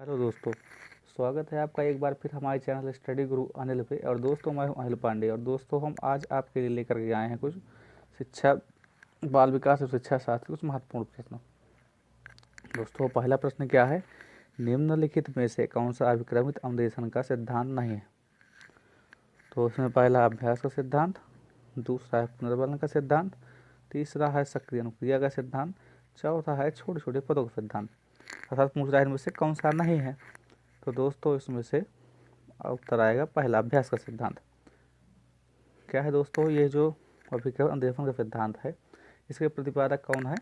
Hello दोस्तों, स्वागत है आपका एक बार फिर हमारे चैनल स्टडी गुरु अनिल पे। और दोस्तों मैं हूं अनिल पांडे। और दोस्तों हम आज आपके लिए लेकर के आए हैं कुछ शिक्षा, बाल विकास और शिक्षा शास्त्र कुछ महत्वपूर्ण प्रश्न। दोस्तों पहला प्रश्न क्या है, निम्नलिखित में से कौन सा अभिक्रमित अनुदेशन का सिद्धांत नहीं है। तो उसमें पहला अभ्यास का सिद्धांत, दूसरा है पुनर्बलन का सिद्धांत, तीसरा है सक्रिय अनुक्रिया का सिद्धांत, चौथा है छोटे छोटे पदों का सिद्धांत। अर्थात पूछ रहा है इनमें से कौन सा नहीं है। तो दोस्तों इसमें से उत्तर आएगा पहला अभ्यास का सिद्धांत। क्या है दोस्तों, ये जो अभिक्रम अनुदेशन का सिद्धांत है इसके प्रतिपादक कौन है,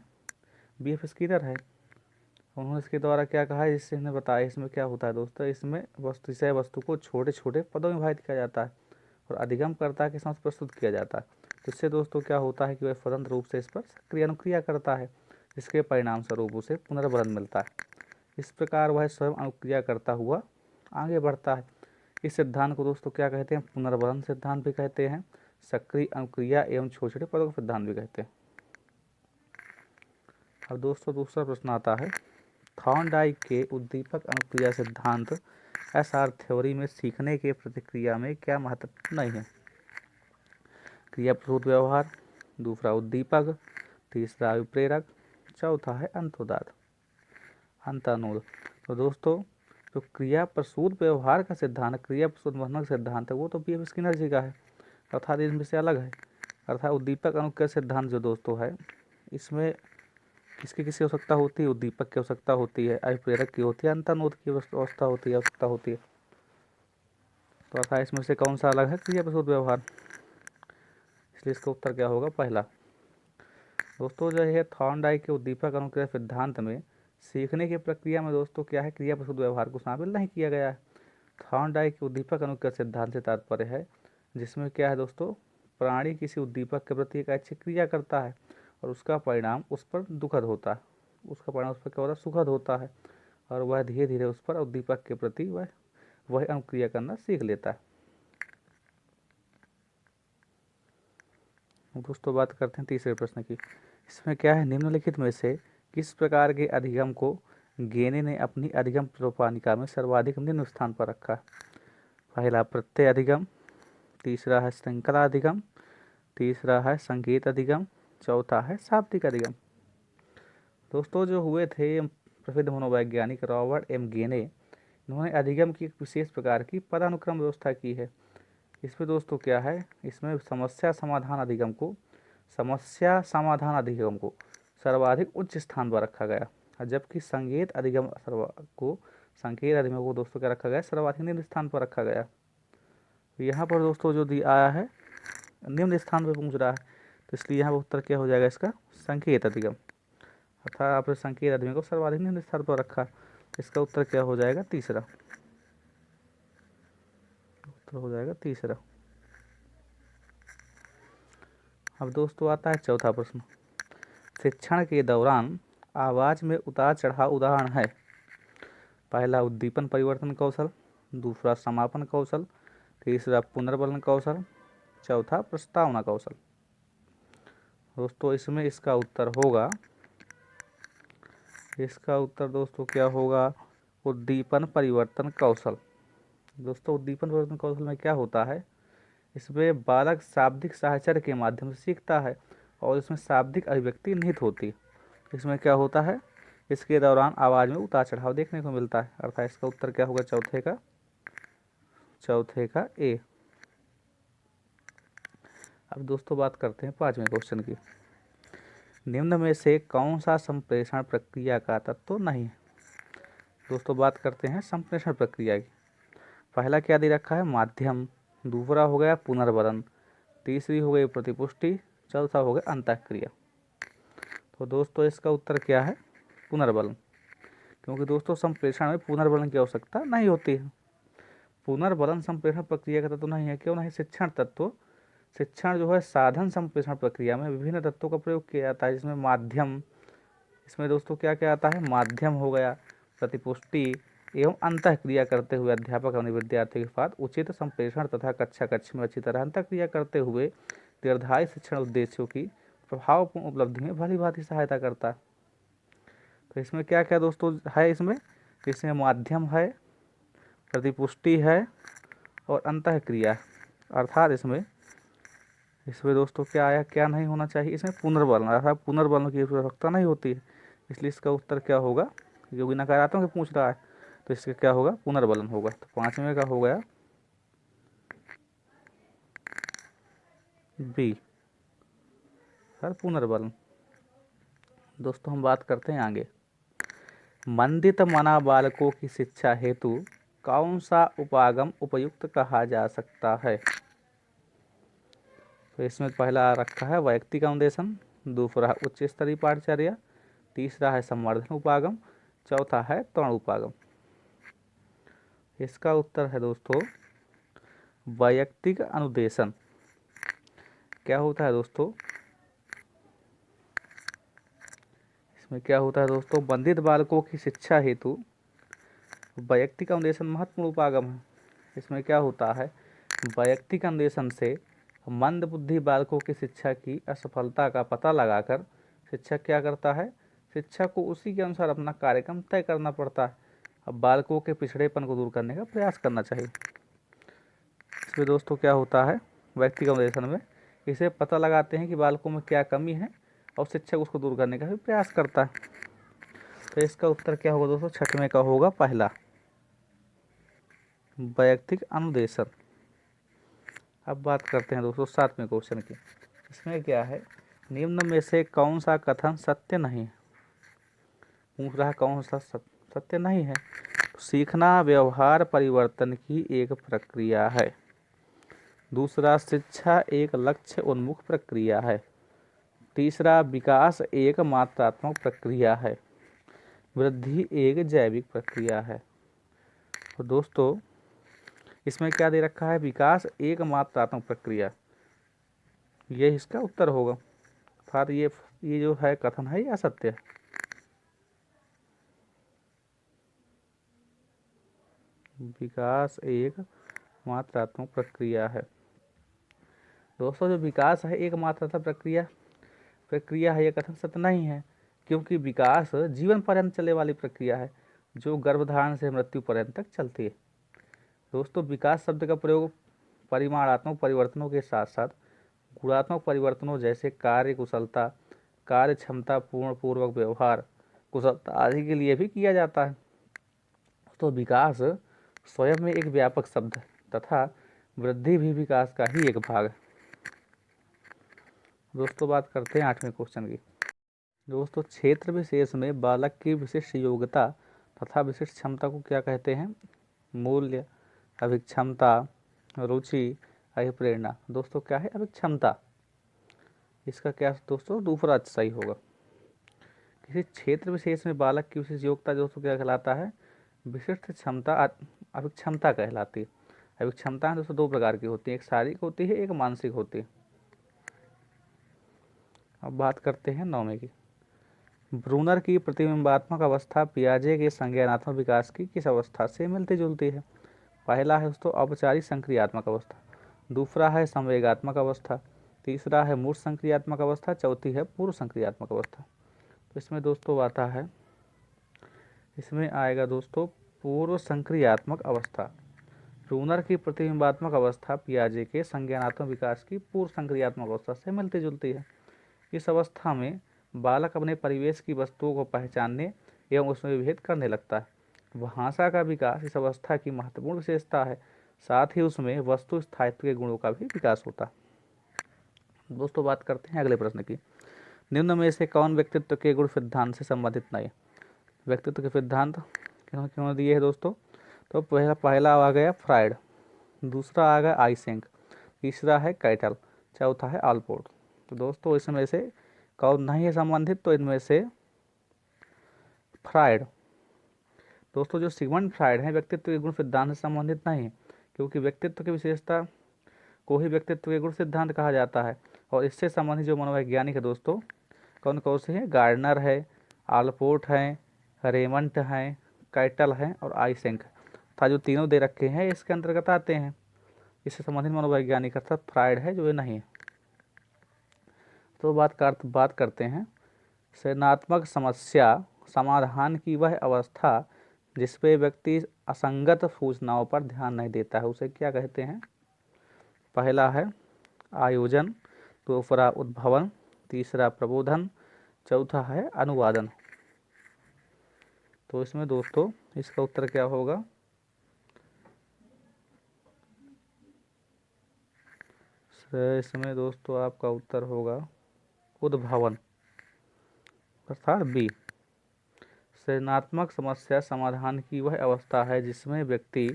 B.F. स्कीनर है। उन्होंने इसके द्वारा क्या कहा है, जिससे इन्हें बताया इसमें क्या होता है दोस्तों, इसमें विषय वस्तु को छोटे छोटे पदों में विभाजित किया जाता है और अधिगमकर्ता के साथ प्रस्तुत किया जाता है। जिससे दोस्तों क्या होता है कि वह स्वतंत्र रूप से इस पर सक्रिय अनुक्रिया करता है, जिसके परिणाम स्वरूप उसे पुनर्बलन मिलता है। इस प्रकार वह स्वयं अनुक्रिया करता हुआ आगे बढ़ता है। इस सिद्धांत को दोस्तों क्या कहते हैं, पुनर्बलन सिद्धांत भी कहते हैं, सक्रिय अनुक्रिया एवं छोटे छोटे पदों का सिद्धांत भी कहते हैं। अब दोस्तों दूसरा प्रश्न आता है, थॉर्नडाइक के उद्दीपक अनुक्रिया सिद्धांत SR थ्योरी में सीखने के प्रतिक्रिया में क्या महत्व नहीं है। क्रिया प्रसूत व्यवहार, दूसरा उद्दीपक, तीसरा विप्रेरक, चौथा है अंतर्नोद। तो दोस्तों जो क्रिया प्रसूत व्यवहार का सिद्धांत, क्रिया प्रसूत वर्णन का सिद्धांत है, वो तो B.F. स्किनर जी का है, अर्थात इनमें से अलग है। अर्थात उद्दीपक अनुक्रिया सिद्धांत जो दोस्तों है, इसमें किसकी किसकी आवश्यकता होती है, उद्दीपक की आवश्यकता होती है, अभिप्रेरक की होती है, अंतर्नोद की अवस्था होती है, आवश्यकता होती है। तो अर्थात इसमें से कौन सा अलग है, क्रिया प्रसूत व्यवहार, इसलिए इसका उत्तर क्या होगा, पहला। दोस्तों जो है थॉर्नडाइक के उद्दीपक अनुक्रिया सिद्धांत में सीखने की प्रक्रिया में दोस्तों क्या है, क्रिया प्रसूत व्यवहार को शामिल नहीं किया गया है। थॉर्नडाइक के उद्दीपक अनुक्रिया सिद्धांत से तात्पर्य है जिसमें क्या है दोस्तों, प्राणी किसी उद्दीपक के प्रति एक ऐच्छिक क्रिया करता है और उसका परिणाम उस पर दुखद होता है, उसका परिणाम उस पर क्या होता है, सुखद होता है, और वह धीरे धीरे उस पर उद्दीपक के प्रति वह अनुक्रिया करना सीख लेता है। दोस्तों बात करते हैं तीसरे प्रश्न की। इसमें क्या है, निम्नलिखित में से किस प्रकार के अधिगम को गेने ने अपनी अधिगम सोपानिका में सर्वाधिक निम्न स्थान पर रखा। पहला प्रत्यय अधिगम, तीसरा है श्रृंखला अधिगम, तीसरा है संकेत अधिगम, चौथा है शाब्दिक अधिगम। दोस्तों जो हुए थे प्रसिद्ध मनोवैज्ञानिक रॉबर्ट एम गेने, इन्होंने अधिगम की एक विशेष प्रकार की पदानुक्रम व्यवस्था की है। इसमें दोस्तों क्या है, इसमें समस्या समाधान अधिगम को सर्वाधिक उच्च स्थान पर रखा गया, जबकि संकेत अधिगम को दोस्तों क्या रखा गया, सर्वाधिक निम्न स्थान पर रखा गया। यहाँ पर दोस्तों जो दिया आया है निम्न स्थान पर पूछ रहा है, तो इसलिए यहाँ पर उत्तर क्या हो जाएगा इसका, संकेत अधिगम। अर्थात आपने संकेत अधिगम को सर्वाधिक निम्न स्थान पर रखा, इसका उत्तर क्या हो जाएगा, तीसरा। उत्तर हो जाएगा तीसरा। अब दोस्तों आता है चौथा प्रश्न, शिक्षण के दौरान आवाज़ में उतार चढ़ाव उदाहरण है। पहला उद्दीपन परिवर्तन कौशल, दूसरा समापन कौशल, तीसरा पुनर्बलन कौशल, चौथा प्रस्तावना कौशल। दोस्तों इसमें इसका उत्तर दोस्तों क्या होगा, उद्दीपन परिवर्तन कौशल। दोस्तों उद्दीपन परिवर्तन कौशल में क्या होता है, इसमें बालक शाब्दिक साहचर्य के माध्यम से सीखता है और इसमें शाब्दिक अभिव्यक्ति निहित होती है। इसमें क्या होता है, इसके दौरान आवाज़ में उतार चढ़ाव देखने को मिलता है, अर्थात इसका उत्तर क्या होगा, चौथे का ए। अब दोस्तों बात करते हैं पांचवें क्वेश्चन की, निम्न में से कौन सा संप्रेषण प्रक्रिया का तत्व नहीं है। दोस्तों बात करते हैं संप्रेषण प्रक्रिया की। पहला क्या दे रखा है, माध्यम, दूसरा हो गया पुनर्बलन, तीसरी हो गई प्रतिपुष्टि, चौथा हो गया अंतःक्रिया। तो दोस्तों इसका उत्तर क्या है, पुनर्बलन, क्योंकि दोस्तों संप्रेषण में पुनर्बलन की आवश्यकता नहीं होती है। पुनर्बलन संप्रेषण प्रक्रिया का तत्व नहीं है, क्यों नहीं, शिक्षण जो है साधन संप्रेषण प्रक्रिया में विभिन्न तत्वों का प्रयोग किया जाता है, जिसमें माध्यम, इसमें दोस्तों क्या क्या आता है, माध्यम हो गया, प्रतिपुष्टि एवं अंतःक्रिया करते हुए अध्यापक अपने विद्यार्थी के साथ उचित संप्रेषण तथा कक्षा कक्ष में अच्छी तरह अंतःक्रिया करते हुए निर्धारित शिक्षण उद्देश्यों की प्रभावपूर्ण उपलब्धि में भली भांति सहायता करता है। तो इसमें क्या क्या दोस्तों है, इसमें इसमें माध्यम है, प्रतिपुष्टि है और अंतःक्रिया, अर्थात इसमें दोस्तों क्या आया, क्या नहीं होना चाहिए, इसमें पुनर्बलन, अर्थात पुनर्बलन की आवश्यकता नहीं होती है। इसलिए इसका उत्तर क्या होगा, जो नकारात्मक पूछ रहा है तो इसका क्या होगा, पुनर्बलन होगा। तो 5वें का हो गया बी, सर पुनर्बलन। दोस्तों हम बात करते हैं आगे, मंदित मना बालकों की शिक्षा हेतु कौन सा उपागम उपयुक्त कहा जा सकता है। तो इसमें पहला रखा है वैयक्तिक अनुदेशन, दूसरा उच्च स्तरीय पाठचर्या, तीसरा है संवर्धन उपागम, चौथा है तृण उपागम। इसका उत्तर है दोस्तों वैयक्तिक अनुदेशन। क्या होता है दोस्तों, इसमें क्या होता है दोस्तों, वंदित बालकों की शिक्षा हेतु वैयक्तिक अनुदेशन महत्वपूर्ण उपागम है। इसमें क्या होता है, वैयक्तिक अनुदेशन से मंद बुद्धि बालकों की शिक्षा की असफलता का पता लगाकर शिक्षक क्या करता है, शिक्षक को उसी के अनुसार अपना कार्यक्रम तय करना पड़ता है। अब बालकों के पिछड़ेपन को दूर करने का प्रयास करना चाहिए। इसमें दोस्तों क्या होता है, व्यक्तिगत अनुदेशन में इसे पता लगाते हैं कि बालकों में क्या कमी है और शिक्षक उसको दूर करने का भी प्रयास करता है। तो इसका उत्तर क्या होगा दोस्तों, 6वें का होगा पहला, वैयक्तिक अनुदेशन। अब बात करते हैं दोस्तों 7वें क्वेश्चन की। इसमें क्या है, निम्न में से कौन सा कथन सत्य नहीं है, पूछ रहा है कौन सा सत्य नहीं है। सीखना व्यवहार परिवर्तन की एक प्रक्रिया है, दूसरा शिक्षा एक लक्ष्य उन्मुख प्रक्रिया है, तीसरा विकास एक मात्रात्मक प्रक्रिया है, वृद्धि एक जैविक प्रक्रिया है। तो दोस्तों इसमें क्या दे रखा है, विकास एक मात्रात्मक प्रक्रिया, ये इसका उत्तर होगा। अर्थात ये जो है कथन है ये असत्य है। विकास एक मात्रात्मक प्रक्रिया है। दोस्तों जो विकास है एक मात्रात्मक प्रक्रिया है, ये कथन सत्य नहीं है, क्योंकि विकास जीवन पर्यंत चलने वाली प्रक्रिया है जो गर्भधारण से मृत्यु पर्यंत तक चलती है। दोस्तों विकास शब्द का प्रयोग परिमाणात्मक परिवर्तनों के साथ साथ गुणात्मक परिवर्तनों जैसे कार्य कुशलता, कार्य क्षमता, पूर्वक व्यवहार कुशलता आदि के लिए भी किया जाता है। तो विकास स्वयं में एक व्यापक शब्द है तथा वृद्धि भी विकास का ही एक भाग है। दोस्तों बात करते हैं 8वें क्वेश्चन की। दोस्तों क्षेत्र विशेष में बालक की विशिष्ट योग्यता तथा विशिष्ट क्षमता को क्या कहते हैं, मूल्य, अभिक्षमता, रुचि, अभिप्रेरणा। दोस्तों क्या है, अभिक्षमता। इसका क्या दोस्तों दूसरा सही होगा। किसी क्षेत्र विशेष में बालक की विशिष्ट योग्यता दोस्तों क्या कहलाता है, विशिष्ट क्षमता अभिक्षमता कहलाती है। अभिक्षमता दोस्तों दो प्रकार की होती है, एक शारीरिक होती है, एक मानसिक होती है। अब बात करते हैं 9वें की। ब्रूनर की प्रतिबिंबात्मक अवस्था पियाजे के संज्ञानात्मक विकास की किस अवस्था से मिलती जुलती है। पहला है दोस्तों औपचारिक संक्रियात्मक अवस्था, दूसरा है संवेगात्मक अवस्था, तीसरा है मूर्त संक्रियात्मक अवस्था, चौथी है पूर्व संक्रियात्मक अवस्था। तो इसमें दोस्तों आता है, इसमें आएगा दोस्तों पूर्व संक्रियात्मक अवस्था। ब्रूनर की प्रतिबिंबात्मक अवस्था पियाजे के संज्ञानात्मक विकास की पूर्व संक्रियात्मक अवस्था से मिलती जुलती है। इस अवस्था में बालक अपने परिवेश की वस्तुओं को पहचानने एवं उसमें विभेद करने लगता है। भाषा का विकास इस अवस्था की महत्वपूर्ण विशेषता है, साथ ही उसमें वस्तु स्थायित्व के गुणों का भी विकास होता है। दोस्तों बात करते हैं अगले प्रश्न की। निम्न में से कौन व्यक्तित्व के गुण सिद्धांत से संबंधित नहीं। व्यक्तित्व के सिद्धांत क्यों दिए है दोस्तों, तो पहला आ गया फ्राइड, दूसरा आ गया आइसेंक, तीसरा है कैटल, चौथा है आलपोर्ट। तो दोस्तों इसमें से कौन नहीं है संबंधित, तो इनमें से फ्राइड। दोस्तों जो सिगमंड फ्राइड है व्यक्तित्व के गुण सिद्धांत से संबंधित नहीं है, क्योंकि व्यक्तित्व की विशेषता को ही व्यक्तित्व के गुण सिद्धांत कहा जाता है। और इससे संबंधित जो मनोवैज्ञानिक है दोस्तों कौन कौन से हैं, गार्डनर है, आलपोर्ट हैं, रेमंड हैं, कैटल हैं और आइसेंक था, जो तीनों दे रखे हैं इसके अंतर्गत आते हैं। इससे संबंधित मनोवैज्ञानिक अर्थात फ्राइड है जो ये नहीं है। तो बात करते हैं सृजनात्मक समस्या समाधान की वह अवस्था जिसपे व्यक्ति असंगत सूचनाओं पर ध्यान नहीं देता है उसे क्या कहते हैं? पहला है आयोजन, दूसरा उद्भवन, तीसरा प्रबोधन, चौथा है अनुवादन। तो इसमें दोस्तों इसका उत्तर क्या होगा? इसमें दोस्तों आपका उत्तर होगा उद्भवन अर्थात बी। सृजनात्मक समस्या समाधान की वह अवस्था है जिसमें व्यक्ति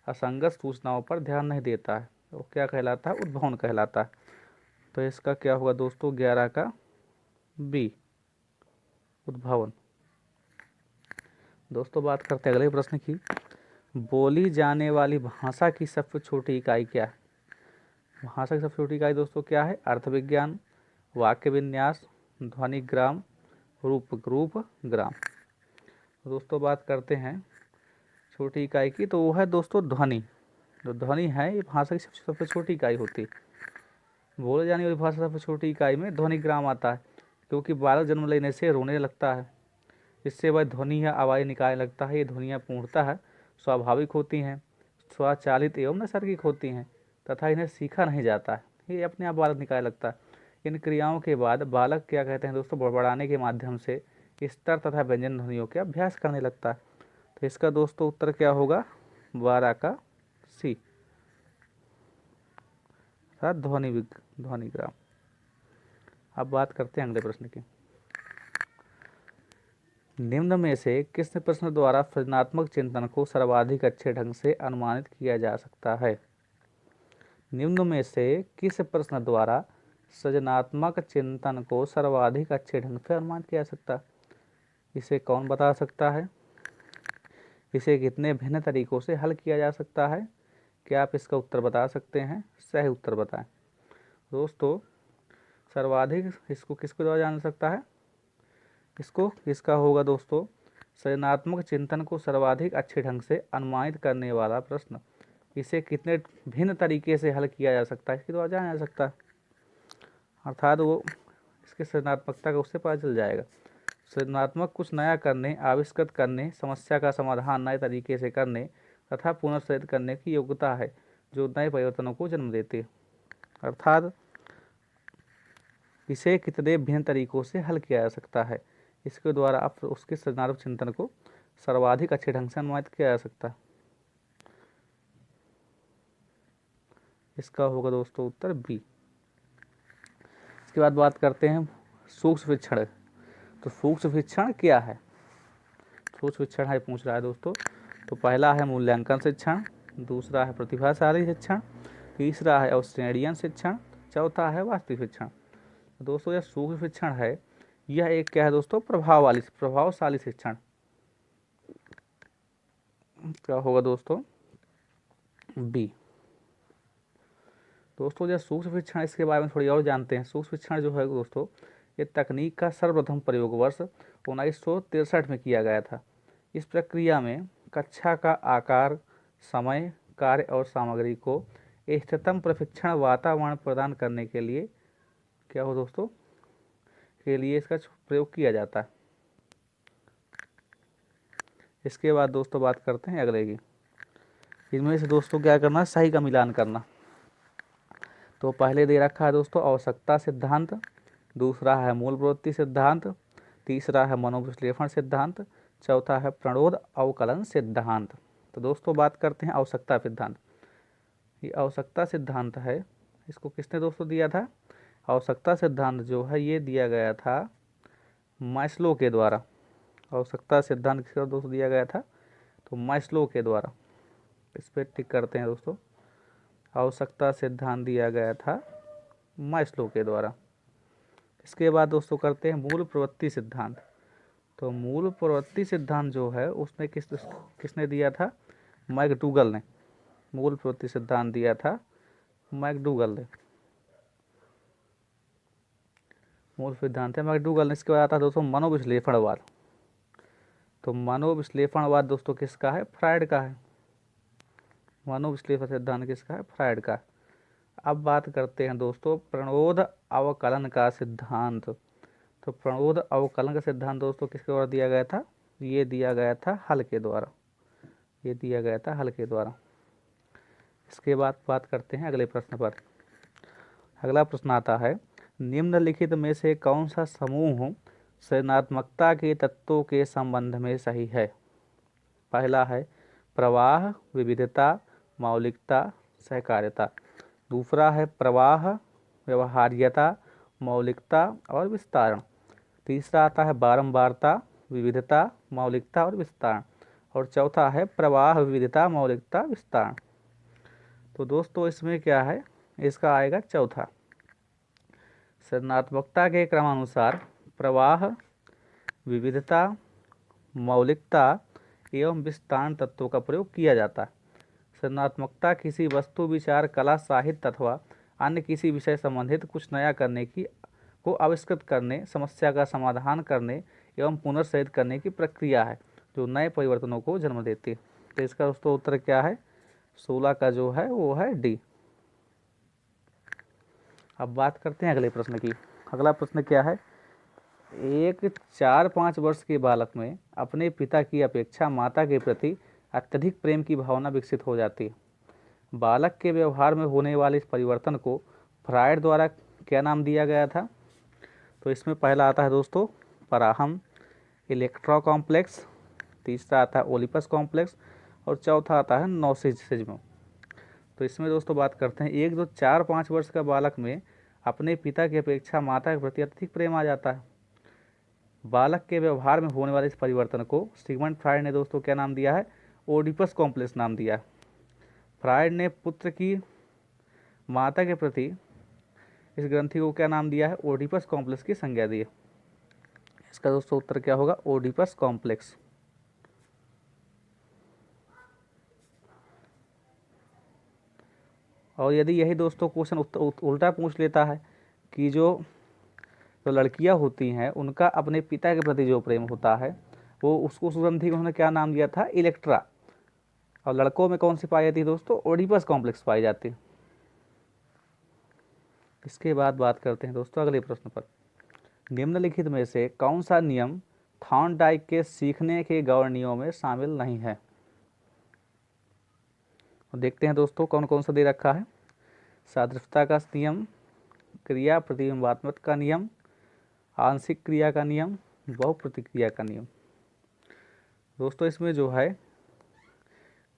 असंगत सूचनाओं पर ध्यान नहीं देता है, वो क्या कहलाता है? उद्भवन कहलाता है। तो इसका क्या होगा दोस्तों? 11 का बी, उद्भवन। दोस्तों बात करते हैं अगले प्रश्न की। बोली जाने वाली भाषा की सबसे छोटी इकाई क्या है? भाषा की सबसे छोटी इकाई दोस्तों क्या है? अर्थ विज्ञान, वाक्य विन्यास, ध्वनि ग्राम, रूप ग्राम। दोस्तों बात करते हैं छोटी इकाई की, तो वो है दोस्तों ध्वनि। जो ध्वनि है ये भाषा की सबसे छोटी इकाई होती है। बोले जाने वाली भाषा सबसे छोटी इकाई में ध्वनि ग्राम आता है, क्योंकि बालक जन्म लेने से रोने लगता है, इससे वह ध्वनि या आवाज़ निकालने लगता है। ये ध्वनियाँ पूर्णतः स्वाभाविक होती हैं, स्वचालित एवं नैसर्गिक होती हैं तथा इन्हें सीखा नहीं जाता है, ये अपने आप बालक निकालने लगता है। इन क्रियाओं के बाद बालक क्या कहते हैं दोस्तों? बड़बड़ाने के माध्यम से स्तर तथा व्यंजन ध्वनियों के अभ्यास करने लगता है। तो इसका दोस्तों उत्तर क्या होगा? 12 का सी, अर्थात ध्वनिग्राम। अब बात करते हैं अगले प्रश्न की। निम्न में से किस प्रश्न द्वारा सृजनात्मक चिंतन को सर्वाधिक अच्छे ढंग से अनुमानित किया जा सकता है? निम्न में से किस प्रश्न द्वारा सृजनात्मक चिंतन को सर्वाधिक अच्छे ढंग से अनुमानित किया जा सकता है? इसे कौन बता सकता है? इसे कितने भिन्न तरीकों से हल किया जा सकता है? क्या आप इसका उत्तर बता सकते हैं? सही उत्तर बताएं। दोस्तों सर्वाधिक इसको किसके द्वारा जान सकता है? इसका होगा दोस्तों सृजनात्मक चिंतन को सर्वाधिक अच्छे ढंग से अनुमानित करने वाला प्रश्न इसे कितने भिन्न तरीके से हल किया जा सकता है इसके द्वारा जाना जा सकता है। अर्थात वो इसकी सृजनात्मकता का उससे पता चल जाएगा। सृजनात्मक कुछ नया करने, आविष्कृत करने, समस्या का समाधान नए तरीके से करने तथा पुनर्सृजित करने की योग्यता है जो नए परिवर्तनों को जन्म देती है। अर्थात इसे कितने भिन्न तरीकों से हल किया जा सकता है, इसके द्वारा आप उसके सृजनात्मक चिंतन को सर्वाधिक अच्छे ढंग से अनुमानित किया जा सकता है। इसका होगा दोस्तों उत्तर बी। इसके बाद बात करते हैं सूक्ष्म वीक्षण। तो सूक्ष्म वीक्षण क्या है? सूक्ष्म वीक्षण है पूछ रहा है दोस्तों। तो पहला है मूल्यांकन शिक्षण, दूसरा है प्रतिभाशाली शिक्षण, तीसरा है अवश्रेणीयन शिक्षण, चौथा है वास्तविक शिक्षण। दोस्तों यह सूक्ष्म शिक्षण है, यह एक क्या है दोस्तों? प्रभावशाली शिक्षण। क्या होगा दोस्तों? बी। दोस्तों यह सूक्ष्म शिक्षण, इसके बारे में थोड़ी और जानते हैं। सूक्ष्म शिक्षण जो है दोस्तों ये तकनीक का सर्वप्रथम प्रयोग वर्ष 1963 में किया गया था। इस प्रक्रिया में कक्षा का आकार, समय, कार्य और सामग्री को इष्टतम प्रशिक्षण वातावरण प्रदान करने के लिए क्या हो दोस्तों? के लिए इसका प्रयोग किया जाता है। इसके बाद दोस्तों बात करते हैं अगले की। इनमें से दोस्तों क्या करना है? सही का मिलान करना। तो पहले दे रखा है दोस्तों आवश्यकता सिद्धांत, दूसरा है मूल प्रवृत्ति सिद्धांत, तीसरा है मनोविश्लेषण सिद्धांत, चौथा है प्रणोद अवकलन सिद्धांत। तो दोस्तों बात करते हैं आवश्यकता सिद्धांत। ये आवश्यकता सिद्धांत है, इसको किसने दोस्तों दिया था? आवश्यकता सिद्धांत जो है ये दिया गया था मैस्लो के द्वारा। आवश्यकता सिद्धांत किसको दोस्तों दिया गया था? तो मैस्लो के द्वारा। इस पर टिक करते हैं दोस्तों। आवश्यकता सिद्धांत दिया गया था मैस्लो के द्वारा। इसके बाद दोस्तों करते हैं मूल प्रवृत्ति सिद्धांत। तो मूल प्रवृत्ति सिद्धांत जो है उसमें किसने दिया था? मैकडूगल ने। मूल प्रवृत्ति सिद्धांत दिया था मैकडूगल ने। मूल सिद्धांत है मैकडूगल ने। इसके बाद आता है दोस्तों मनोविश्लेषणवाद। तो मनोविश्लेषणवाद दोस्तों किसका है? फ्रायड का है। मनोविश्लेषण सिद्धांत किसका है? फ्रायड का। अब बात करते हैं दोस्तों प्रणोद अवकलन का सिद्धांत। तो प्रणोद अवकलन का सिद्धांत दोस्तों किसके द्वारा दिया गया था? ये दिया गया था हल के द्वारा। ये दिया गया था हल के द्वारा। इसके बाद बात करते हैं अगले प्रश्न पर। अगला प्रश्न आता है, निम्नलिखित में से कौन सा समूह सृजनात्मकता के तत्वों के संबंध में सही है? पहला है प्रवाह, विविधता, मौलिकता, सहकारिता। दूसरा है प्रवाह, व्यवहार्यता, मौलिकता और विस्तारण। तीसरा आता है बारंबारता, विविधता, मौलिकता और विस्तारण। और चौथा है प्रवाह, विविधता, मौलिकता, विस्तारण। तो दोस्तों इसमें क्या है, इसका आएगा चौथा। सृजनात्मकता के क्रमानुसार प्रवाह, विविधता, मौलिकता एवं विस्तारण तत्वों का प्रयोग किया जाता है। सृजनात्मकता किसी वस्तु, विचार, कला, साहित्य अथवा अन्य किसी विषय संबंधित कुछ नया करने को आविष्कृत करने, समस्या का समाधान करने एवं पुनर्सृजित करने की प्रक्रिया है जो नए परिवर्तनों को जन्म देती है। तो इसका दोस्तों उत्तर क्या है? 16 का जो है वो है डी। अब बात करते हैं अगले प्रश्न की। अगला प्रश्न क्या है, एक 4-5 वर्ष के बालक में अपने पिता की अपेक्षा माता के प्रति अत्यधिक प्रेम की भावना विकसित हो जाती है। बालक के व्यवहार में होने वाले इस परिवर्तन को फ्रायड द्वारा क्या नाम दिया गया था? तो इसमें पहला आता है दोस्तों पराहम इलेक्ट्रो कॉम्प्लेक्स, तीसरा आता है ओलिपस कॉम्प्लेक्स और चौथा आता है नॉसिज्म। तो इसमें दोस्तों बात करते हैं, एक जो 4-5 वर्ष का बालक में अपने पिता की अपेक्षा माता के प्रति अत्यधिक प्रेम आ जाता है। बालक के व्यवहार में होने वाले इस परिवर्तन को सिगमंड फ्रायड ने दोस्तों क्या नाम दिया है? ओडिपस कॉम्प्लेक्स नाम दिया है। फ्रायड ने पुत्र की माता के प्रति इस ग्रंथि को क्या नाम दिया है? ओडिपस कॉम्प्लेक्स की संज्ञा दी है। इसका दोस्तों उत्तर क्या होगा? Oedipus complex. और यदि यही दोस्तों क्वेश्चन उल्टा पूछ लेता है कि जो लड़कियां होती हैं उनका अपने पिता के प्रति जो प्रेम होता है वो उसको, उस ग्रंथि को उन्होंने क्या नाम दिया था? इलेक्ट्रा। और लड़कों में कौन सी पाई जाती है दोस्तों? ओडिपस कॉम्प्लेक्स पाई जाती है। इसके बाद बात करते हैं दोस्तों अगले प्रश्न पर। निम्नलिखित में से कौन सा नियम थॉर्नडाइक के सीखने के गौण नियमों में शामिल नहीं है? देखते हैं दोस्तों कौन कौन सा दे रखा है। सादृश्यता का नियम, क्रिया प्रतिबिंबात्मक का नियम, आंशिक क्रिया का नियम, बहुप्रतिक्रिया का नियम। दोस्तों इसमें जो है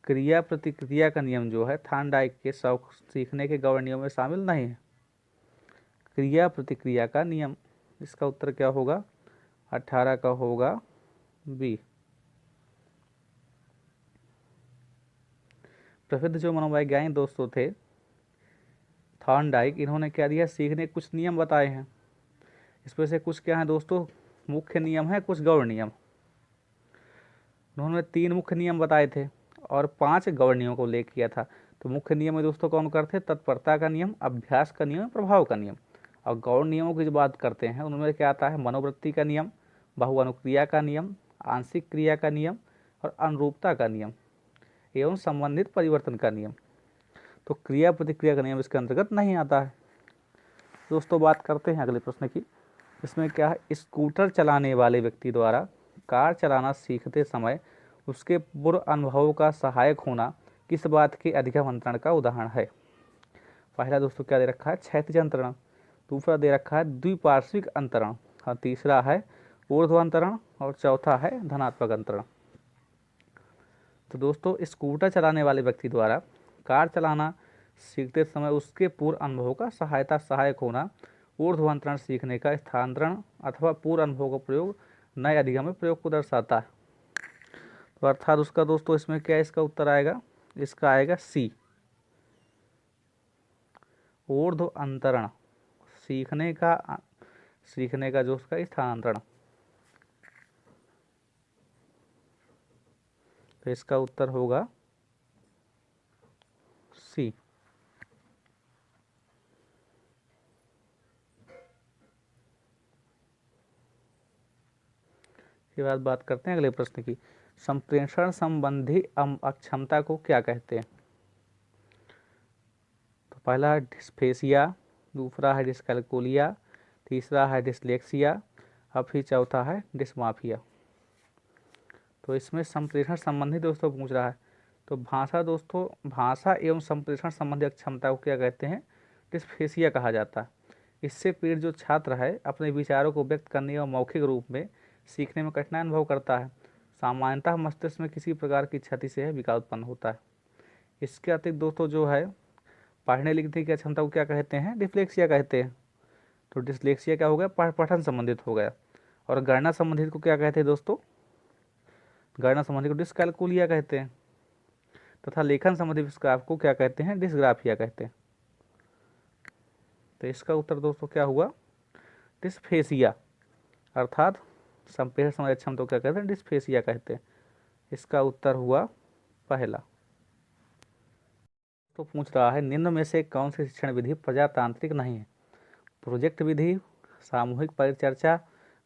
क्रिया प्रतिक्रिया का नियम जो है थॉर्नडाइक के सीखने के गौण नियमों में शामिल नहीं है। क्रिया प्रतिक्रिया का नियम, इसका उत्तर क्या होगा? 18 का होगा बी। प्रसिद्ध जो मनोवैज्ञानिक दोस्तों थे थॉर्नडाइक, इन्होंने क्या दिया? सीखने के कुछ नियम बताए हैं। इसमें से कुछ क्या है दोस्तों? मुख्य नियम है, कुछ गौण नियम। उन्होंने 3 मुख्य नियम बताए थे और 5 गौण नियमों को उल्लेख किया था। तो मुख्य नियम में दोस्तों कौन करते? तत्परता का नियम, अभ्यास का नियम, प्रभाव का नियम। और गौण नियमों की जो बात करते हैं उनमें क्या आता है? मनोवृत्ति का नियम, बहुअनुक्रिया का नियम, आंशिक क्रिया का नियम और अनुरूपता का नियम एवं संबंधित परिवर्तन का नियम। तो क्रिया प्रतिक्रिया का नियम इसके अंतर्गत नहीं आता है। दोस्तों बात करते हैं अगले प्रश्न की। इसमें क्या है? स्कूटर चलाने वाले व्यक्ति द्वारा कार चलाना सीखते समय उसके पूर्व अनुभवों का सहायक होना किस बात के अधिगम अंतरण का उदाहरण है? पहला दोस्तों क्या दे रखा है? क्षैतिज अंतरण। दूसरा दे रखा है द्विपार्श्विक अंतरण और तीसरा है ऊर्ध्व अंतरण और चौथा है धनात्मक अंतरण। तो दोस्तों स्कूटर चलाने वाले व्यक्ति द्वारा कार चलाना सीखते समय उसके पूर्व अनुभवों का सहायक होना ऊर्ध्व अंतरण सीखने का स्थानांतरण अथवा पूर्व अनुभव का प्रयोग नए अधिगम में प्रयोग को दर्शाता है। तो अर्थात उसका दोस्तों इसमें क्या इसका उत्तर आएगा? इसका आएगा सी, ऊर्ध्व अंतरण सीखने का जो उसका स्थानांतरण। तो इसका उत्तर होगा सी। के बाद बात करते हैं अगले प्रश्न की। संप्रेषण संबंधी अक्षमता को क्या कहते हैं? तो पहला है डिस्फेसिया, दूसरा है डिस्कैलकुलिया, तीसरा है डिसलेक्सिया और फिर चौथा है डिस्माफिया। तो इसमें संप्रेषण संबंधी दोस्तों पूछ रहा है। तो भाषा दोस्तों, भाषा एवं संप्रेषण संबंधी अक्षमता को क्या कहते हैं? डिस्फेसिया कहा जाता है। इससे पीड़ित जो छात्र है अपने विचारों को व्यक्त करने एवं मौखिक रूप में सीखने में कठिनाई अनुभव करता है। सामान्यतः मस्तिष्क में किसी प्रकार की क्षति से विकार उत्पन्न होता है। इसके अतिरिक्त दोस्तों जो है पढ़ने लिखने की क्षमता को क्या कहते हैं? डिस्लेक्सिया कहते हैं। तो डिस्लेक्सिया क्या हो गया? पठन संबंधित हो गया। और गणना संबंधित को क्या कहते हैं दोस्तों? गणना संबंधित को डिस्कैलकुलिया कहते हैं। तथा लेखन संबंधी विकार को क्या कहते हैं? डिस्ग्राफिया कहते हैं। तो इसका उत्तर दोस्तों क्या हुआ? डिस्फेसिया, अर्थात संप्रेषण संबंधी अक्षमता को क्या कहते हैं? डिस्फेसिया कहते हैं। इसका उत्तर हुआ पहला। तो पूछ रहा है निम्न में से कौन सी शिक्षण विधि प्रजातांत्रिक नहीं है? प्रोजेक्ट विधि, सामूहिक परिचर्चा,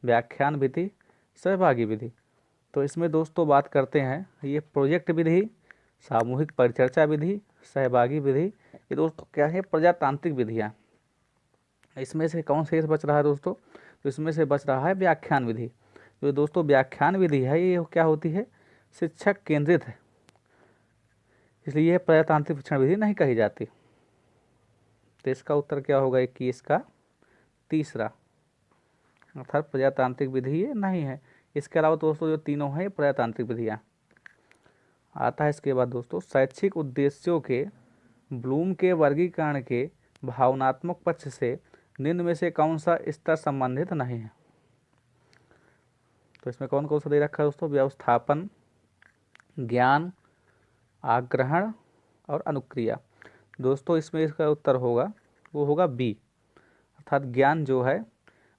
व्याख्यान विधि, सहभागी विधि। तो इसमें दोस्तों बात करते हैं ये प्रोजेक्ट विधि, सामूहिक परिचर्चा विधि, सहभागी विधि, ये दोस्तों क्या है? प्रजातांत्रिक विधियाँ। इसमें से कौन से बच रहा है दोस्तों? तो इसमें से बच रहा है व्याख्यान विधि। जो दोस्तों व्याख्यान विधि है ये क्या होती है? शिक्षक केंद्रित है, इसलिए यह प्रजातांत्रिक शिक्षण विधि नहीं कही जाती। तो इसका उत्तर क्या होगा? 21 का तीसरा, अर्थात प्रजातांत्रिक विधि ये नहीं है। इसके अलावा दोस्तों जो तीनों हैं ये प्रजातांत्रिक विधियाँ। आता है इसके बाद दोस्तों शैक्षिक उद्देश्यों के ब्लूम के वर्गीकरण के भावनात्मक पक्ष से निम्न में से कौन सा स्तर संबंधित नहीं है? तो इसमें कौन कौन सा दे रखा है दोस्तों? व्यवस्थापन, ज्ञान, आग्रहण और अनुक्रिया। दोस्तों इसमें इसका उत्तर होगा वो होगा बी, अर्थात ज्ञान जो है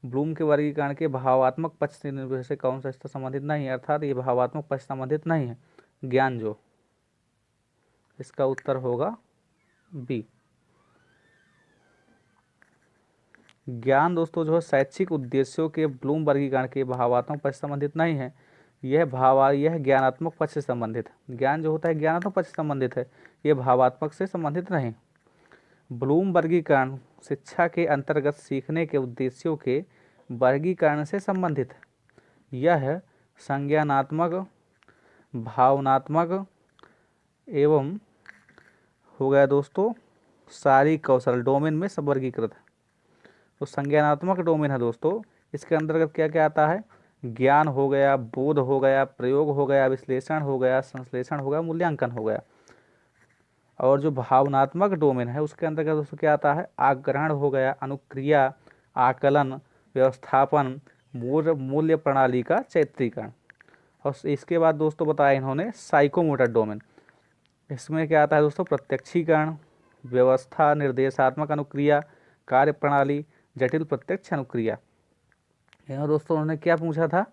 ब्लूम के वर्गीकरण के भावात्मक पक्ष से कौन सा स्तर संबंधित नहीं है, अर्थात ये भावात्मक पक्ष संबंधित नहीं है ज्ञान जो। इसका उत्तर होगा बी। ज्ञान दोस्तों जो है शैक्षिक उद्देश्यों के ब्लूम वर्गीकरण के भावात्मक पक्ष संबंधित नहीं है, यह ज्ञानात्मक पक्ष से संबंधित है। ज्ञान जो होता है ज्ञानात्मक पक्ष से संबंधित है, यह भावात्मक से संबंधित नहीं। ब्लूम वर्गीकरण शिक्षा के अंतर्गत सीखने के उद्देश्यों के वर्गीकरण से संबंधित है। यह संज्ञानात्मक, भावनात्मक एवं हो गया दोस्तों शारीरिक कौशल डोमेन में सब वर्गीकृत है। तो संज्ञानात्मक डोमेन है दोस्तों, इसके अंतर्गत क्या क्या आता है? ज्ञान हो गया, बोध हो गया, प्रयोग हो गया, विश्लेषण हो गया, संश्लेषण हो गया, मूल्यांकन हो गया। और जो भावनात्मक डोमेन है उसके अंतर्गत दोस्तों क्या आता है? आग्रहण हो गया, अनुक्रिया, आकलन, व्यवस्थापन, मूल्य प्रणाली का चित्रीकरण। और इसके बाद दोस्तों बताया इन्होंने साइकोमोटर डोमेन। इसमें क्या आता है दोस्तों? प्रत्यक्षीकरण, व्यवस्था, निर्देशात्मक अनुक्रिया, कार्य प्रणाली, जटिल प्रत्यक्ष अनुक्रिया। यहाँ दोस्तों उन्होंने क्या पूछा था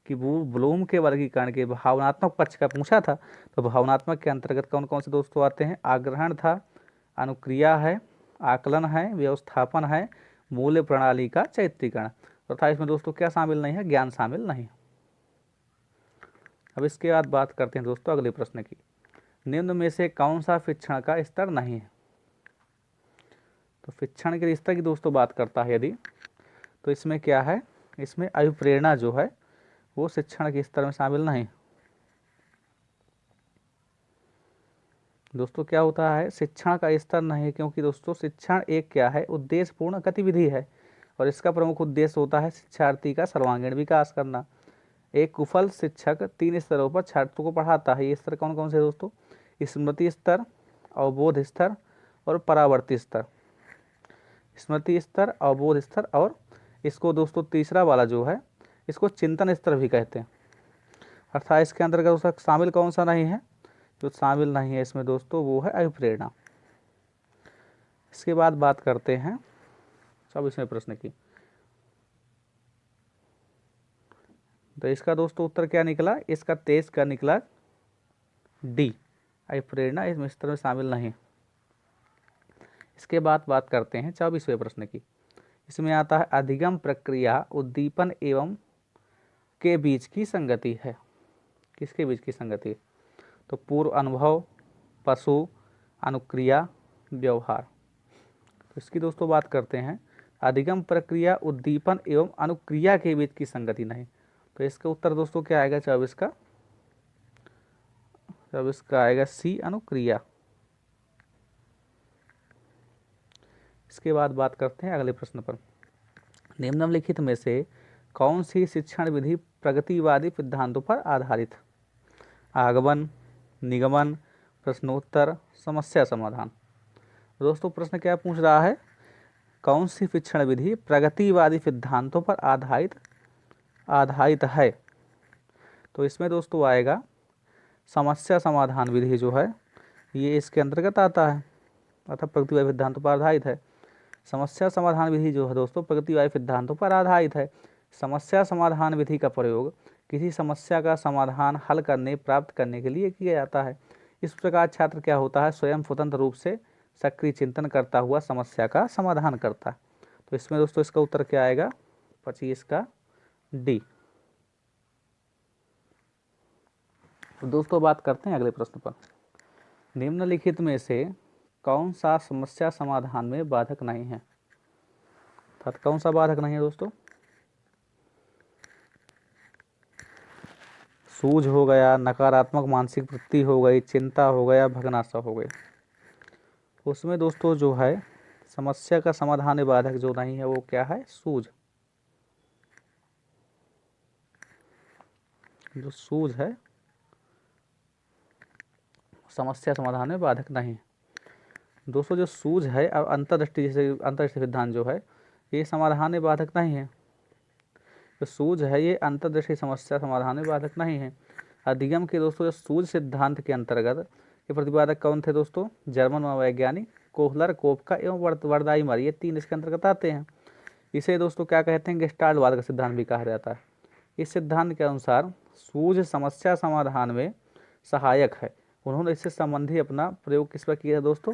कि वो ब्लूम के वर्गीकरण के भावनात्मक पक्ष का पूछा था। तो भावनात्मक के अंतर्गत कौन कौन से दोस्तों आते हैं? आग्रहण था, अनुक्रिया है, आकलन है, व्यवस्थापन है, मूल्य प्रणाली का चित्रीकरण। तथा इसमें दोस्तों क्या शामिल नहीं है? ज्ञान शामिल नहीं। अब इसके बाद बात करते हैं दोस्तों अगले प्रश्न की। निम्न में से कौन सा शिक्षण का स्तर नहीं है? तो शिक्षण के स्तर की दोस्तों बात करता है यदि, तो इसमें क्या है? इसमें अभिप्रेरणा जो है वो शिक्षण के स्तर में शामिल नहीं। दोस्तों क्या होता है? शिक्षण का स्तर नहीं, क्योंकि दोस्तों शिक्षण एक क्या है? उद्देश्यपूर्ण गतिविधि है और इसका प्रमुख उद्देश्य होता है शिक्षार्थी का सर्वांगीण विकास करना। एक कुशल शिक्षक 3 स्तरों पर छात्रों को पढ़ाता है। ये स्तर कौन कौन से दोस्तों? स्मृति स्तर, अवबोध स्तर और परावर्ती स्तर। स्मृति स्तर, अवबोध स्तर और इसको दोस्तों तीसरा वाला जो है इसको चिंतन स्तर भी कहते हैं। अर्थात इसके अंतर्गत उसका शामिल कौन सा नहीं है? जो शामिल नहीं है इसमें दोस्तों वो है अभिप्रेरणा। इसके बाद बात करते हैं 24वें प्रश्न की। तो इसका दोस्तों उत्तर क्या निकला? इसका 23 का निकला डी, अभिप्रेरणा इसमें स्तर में शामिल नहीं। इसके बाद बात करते हैं 24वें प्रश्न की। इसमें आता है अधिगम प्रक्रिया उद्दीपन एवं के बीच की संगति है। किसके बीच की संगति? तो पूर्व अनुभव, पशु, अनुक्रिया, व्यवहार। तो इसकी दोस्तों बात करते हैं अधिगम प्रक्रिया उद्दीपन एवं अनुक्रिया के बीच की संगति नहीं। तो इसका उत्तर दोस्तों क्या आएगा 24 का? अब इसका आएगा सी, अनुक्रिया। इसके बाद बात करते हैं अगले प्रश्न पर। निम्नलिखित में से कौन सी शिक्षण विधि प्रगतिवादी सिद्धांतों पर आधारित? आगमन, निगमन, प्रश्नोत्तर, समस्या समाधान। दोस्तों प्रश्न क्या पूछ रहा है? कौन सी शिक्षण विधि प्रगतिवादी सिद्धांतों पर आधारित है? तो इसमें दोस्तों आएगा समस्या समाधान विधि जो है ये इसके अंतर्गत आता है, अर्थात प्रगतिवादी सिद्धांतों पर आधारित है। समस्या समाधान विधि जो है दोस्तों प्रगतिवादी सिद्धांतों पर आधारित है। समस्या समाधान विधि का प्रयोग किसी समस्या का समाधान हल करने प्राप्त करने के लिए किया जाता है। इस प्रकार छात्र क्या होता है? स्वयं स्वतंत्र रूप से सक्रिय चिंतन करता हुआ समस्या का समाधान करता है। तो इसमें दोस्तों इसका उत्तर क्या आएगा? 25 का डी। तो दोस्तों बात करते हैं अगले प्रश्न पर। निम्नलिखित में से कौन सा समस्या समाधान में बाधक नहीं है? अर्थात कौन सा बाधक नहीं है दोस्तों? सूझ हो गया, नकारात्मक मानसिक वृत्ति हो गई, चिंता हो गया, भगनाशा हो गई। उसमें दोस्तों जो है समस्या का समाधान में बाधक जो नहीं है वो क्या है? सूझ। जो सूझ है समस्या समाधान में बाधक नहीं है। दोस्तों जो सूझ है और अंतर्दृष्टि, जैसे अंतर्दृष्टि सिद्धांत जो है ये समाधान में बाधक नहीं है। जो सूझ है ये अंतर्दृष्टि समस्या समाधान में बाधक नहीं है। अधिगम के दोस्तों जो सूझ सिद्धांत के अंतर्गत ये प्रतिपादक कौन थे दोस्तों? जर्मन मनोवैज्ञानिक कोहलर, कोपका एवं वर्दाइमर, ये 3 इसके अंतर्गत आते हैं। इसे दोस्तों क्या कहते हैं? गेस्टाल्टवाद का सिद्धांत भी कहा जाता है। इस सिद्धांत के अनुसार सूझ समस्या समाधान में सहायक है। उन्होंने इससे संबंधी अपना प्रयोग किस पर किया था दोस्तों?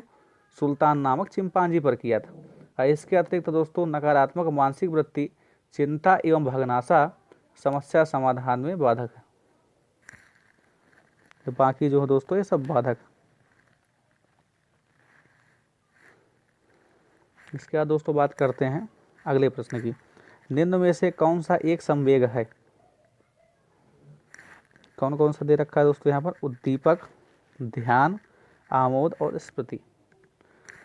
सुल्तान नामक चिंपांजी पर किया था। और इसके अतिरिक्त दोस्तों नकारात्मक मानसिक वृत्ति, चिंता एवं भगनाशा समस्या समाधान में बाधक है। तो बाकी जो है दोस्तों ये सब बाधक। इसके बाद दोस्तों बात करते हैं अगले प्रश्न की। निम्न में से कौन सा एक संवेग है? कौन कौन सा दे रखा है दोस्तों यहाँ पर? उद्दीपक, ध्यान, आमोद और स्मृति।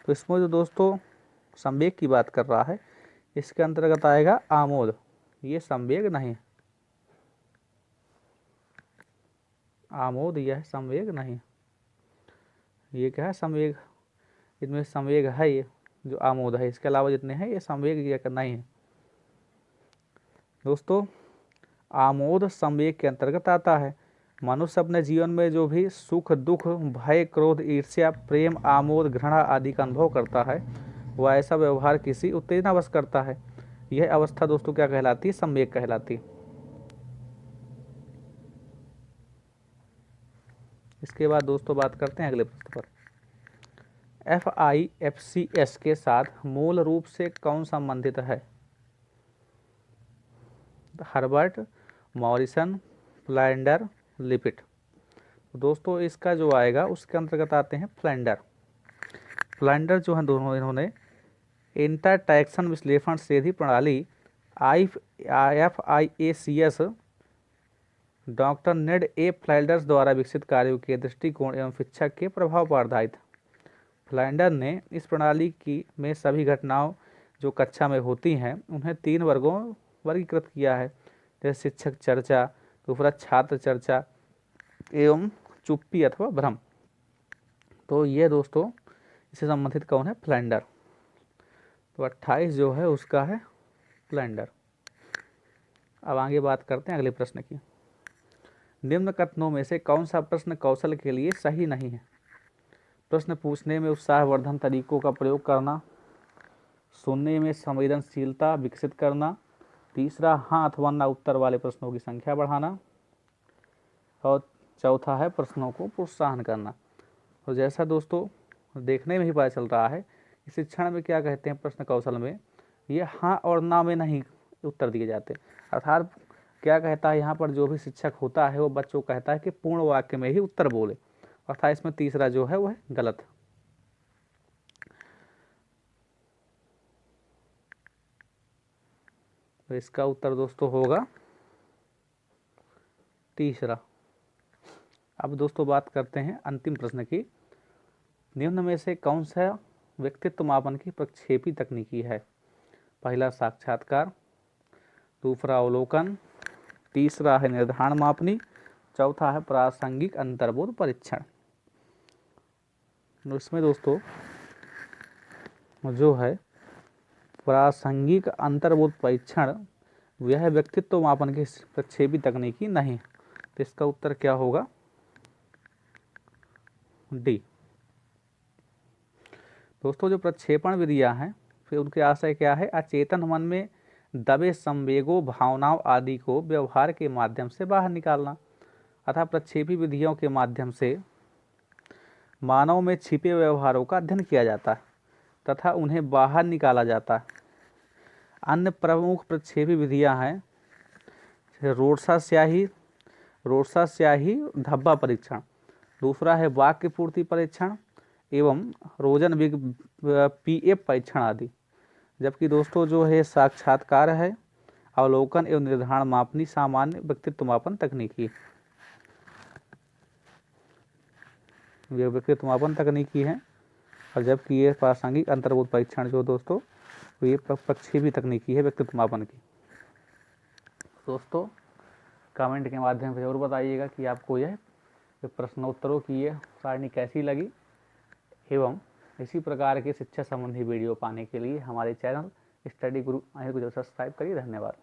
तो इसमें जो दोस्तों संवेग की बात कर रहा है इसके अंतर्गत आएगा आमोद। ये संवेग नहीं है, आमोद यह संवेग नहीं। ये क्या है? संवेग। इनमें संवेग है ये जो आमोद है, इसके अलावा जितने हैं ये संवेग ये नहीं है। दोस्तों आमोद संवेग के अंतर्गत आता है। मनुष्य अपने जीवन में जो भी सुख, दुख, भय, क्रोध, ईर्ष्या, प्रेम, आमोद, घृणा आदि का अनुभव करता है वह ऐसा व्यवहार किसी उत्तेजनावश करता है। यह अवस्था दोस्तों क्या कहलाती है? संवेग कहलाती है। इसके बाद दोस्तों बात करते हैं अगले प्रश्न पर। FIFCS के साथ मूल रूप से कौन संबंधित है? Herbert, Morrison, Flander, Lippitt. दोस्तों इसका जो आएगा उसके अंतर्गत आते हैं फ्लैंडर। फ्लैंडर जो है दोनों इन्होंने इंटरैक्शन विश्लेषण सीधी प्रणाली FIACS डॉक्टर नेड ए फ्लैंडर्स द्वारा विकसित कार्यों के दृष्टिकोण एवं शिक्षा के प्रभाव पर आधारित। फ्लैंडर ने इस प्रणाली की में सभी घटनाओं जो कक्षा में होती हैं उन्हें 3 वर्गों वर्गीकृत किया है, जैसे शिक्षक चर्चा, दूसरा छात्र चर्चा एवं चुप्पी अथवा भ्रम। तो ये दोस्तों इससे संबंधित कौन है? फ्लैंडर। तो 28 जो है उसका है फ्लैंडर। अब आगे बात करते हैं अगले प्रश्न की। निम्न कथनों में से कौन सा प्रश्न कौशल के लिए सही नहीं है? प्रश्न पूछने में उत्साहवर्धन तरीकों का प्रयोग करना, सुनने में संवेदनशीलता विकसित करना, तीसरा हाँ अथवा ना उत्तर वाले प्रश्नों की संख्या बढ़ाना, और चौथा है प्रश्नों को प्रोत्साहन करना। तो जैसा दोस्तों देखने में ही पता चल रहा है कि शिक्षण में क्या कहते हैं प्रश्न कौशल में, ये हाँ और ना में नहीं उत्तर दिए जाते। अर्थात क्या कहता है यहाँ पर जो भी शिक्षक होता है वो बच्चों को कहता है कि पूर्ण वाक्य में ही उत्तर बोले, अर्थात इसमें तीसरा जो है वह गलत है। तो इसका उत्तर दोस्तों होगा तीसरा। अब दोस्तों बात करते हैं अंतिम प्रश्न की। निम्न में से कौन सा व्यक्तित्व मापन की प्रक्षेपी तकनीकी है? पहला साक्षात्कार, दूसरा अवलोकन, तीसरा है निर्धारण मापनी, चौथा है प्रासंगिक अंतर्बोध परीक्षण। इसमें दोस्तों जो है प्रासंगिक अंतर्बोध परीक्षण यह व्यक्तित्व मापन की प्रक्षेपी तकनीकी नहीं, तो इसका उत्तर क्या होगा? डी। दोस्तों जो प्रक्षेपण विधियां हैं फिर उनके आशय क्या है? अचेतन मन में दबे संवेगों, भावनाओं आदि को व्यवहार के माध्यम से बाहर निकालना। अतः प्रक्षेपी विधियों के माध्यम से मानव में छिपे व्यवहारों का अध्ययन किया जाता है तथा उन्हें बाहर निकाला जाता है। अन्य प्रमुख प्रक्षेपी विधियां हैं रोडसा स्याही धब्बा परीक्षण, दूसरा है वाक्य पूर्ति परीक्षण एवं रोजनविग पीएफ परीक्षण आदि। जबकि दोस्तों जो है साक्षात्कार है, अवलोकन एवं निर्धारण मापनी सामान्य व्यक्तित्व मापन तकनीकी, ये व्यक्तित्व मापन तकनीकी है। और जबकि ये प्रासंगिक अंतर्बोध परीक्षण जो दोस्तों ये प्रक्षेपी तकनीकी है व्यक्तित्व मापन की। दोस्तों कमेंट के माध्यम से जरूर बताइएगा कि आपको यह प्रश्नोत्तरों की ये सारणी कैसी लगी, एवं इसी प्रकार के शिक्षा संबंधी वीडियो पाने के लिए हमारे चैनल स्टडी गुरु को सब्सक्राइब करिए। धन्यवाद।